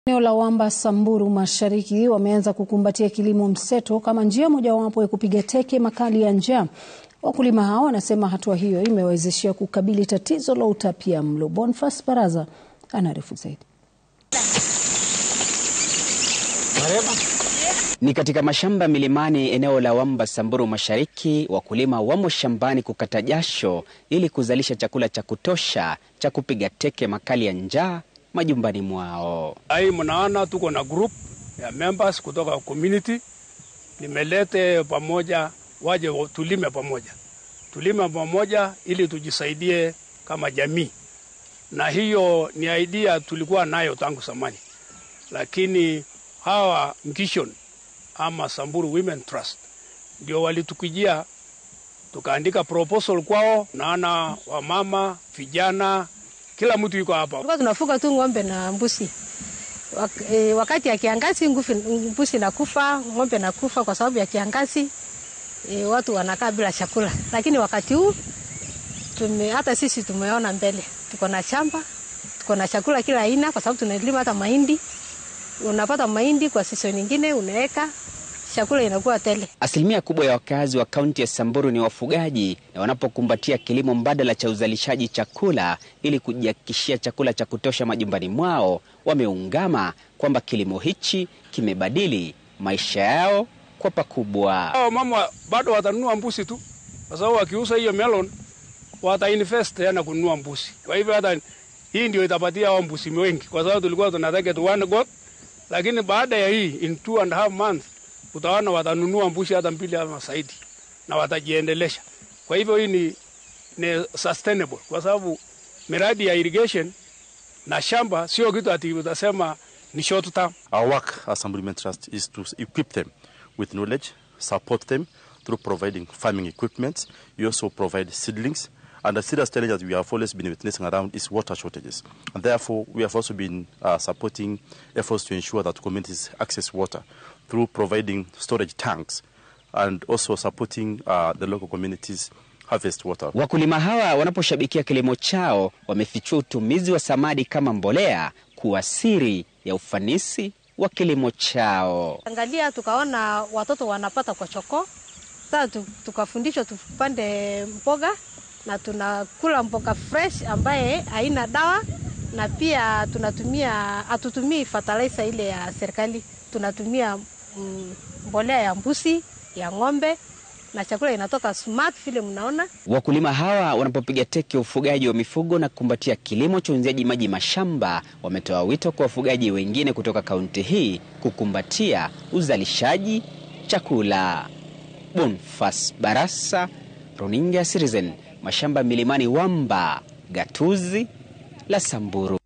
Eneo la Wamba Samburu Mashariki wameanza kukumbatia kilimo mseto kama njia mojawapo ya kupiga teke makali ya njaa. Wakulima hao wanasema hatua hiyo imewawezesha kukabili tatizo la utapiamlo. Boniface Baraza anaarifu zaidi. Ni katika mashamba milimani eneo la Wamba Samburu Mashariki, wakulima wamo shambani kukata jasho ili kuzalisha chakula cha kutosha cha kupiga teke makali ya njaa majumbani mwao. Hai mnaona tuko na group ya members kutoka community, nimelete pamoja waje tulime pamoja. Tulime pamoja ili tujisaidie kama jamii. Na hiyo ni idea tulikuwa nayo tangu zamani. Lakini hawa Mkishon ama Samburu Women Trust ndio walitukujia, tukaandika proposal kwao. Naona wamama, vijana, kila mtu yuko hapa. Tulikuwa tunafuga tu ng'ombe na mbuzi. Wakati ya kiangazi mbuzi nakufa, ng'ombe nakufa kwa sababu ya kiangazi. Watu wanakaa bila chakula. Lakini wakati huu hata sisi tumeona mbele. Tuko na shamba, tuko na chakula kila aina kwa sababu tunalima hata mahindi. Unapata mahindi kwa season nyingine unaweka, chakula inakuwa tele. Asilimia kubwa ya wakazi wa kaunti ya Samburu ni wafugaji, na wanapokumbatia kilimo mbadala cha uzalishaji chakula ili kujihakikishia chakula cha kutosha majumbani mwao, wameungama kwamba kilimo hichi kimebadili maisha yao kwa pakubwa. Hao mama bado watanunua mbuzi tu, kwa sababu wakiuza hiyo melon watainvest tena kununua mbuzi. Kwa hivyo hata hii ndio itapatia hao mbuzi wengi, kwa sababu tulikuwa tunataka tu one goat, lakini baada ya hii in 2.5 months utaona watanunua mbuzi hata 2 ama zaidi na watajiendelesha. Kwa hivyo hii ni sustainable, kwa sababu miradi ya irrigation na shamba sio kitu ati utasema ni short term. Our work as Samburu Women Trust is to equip them with knowledge, support them through providing farming equipment. We also provide seedlings. And the serious challenge that we have always been witnessing around is water shortages. And therefore, we have also been supporting efforts to ensure that communities access water through providing storage tanks and also supporting the local communities harvest water. Wakulima hawa wanaposhabikia kilimo chao wamefichua utumizi wa samadi kama mbolea kuwa siri ya ufanisi wa kilimo chao. Angalia tukaona watoto wanapata kwa choko. Sasa tukafundishwa tupande mboga na tunakula mboga fresh ambaye haina dawa, na pia hatutumii fertilizer ile ya serikali. Tunatumia mbolea ya mbuzi, ya ng'ombe, na chakula inatoka smart vile mnaona. Wakulima hawa wanapopiga teke ufugaji wa mifugo na kukumbatia kilimo cha unyunyizaji maji mashamba, wametoa wito kwa wafugaji wengine kutoka kaunti hii kukumbatia uzalishaji chakula. Boniface Baraza, Runinga Citizen, mashamba milimani Wamba, gatuzi la Samburu.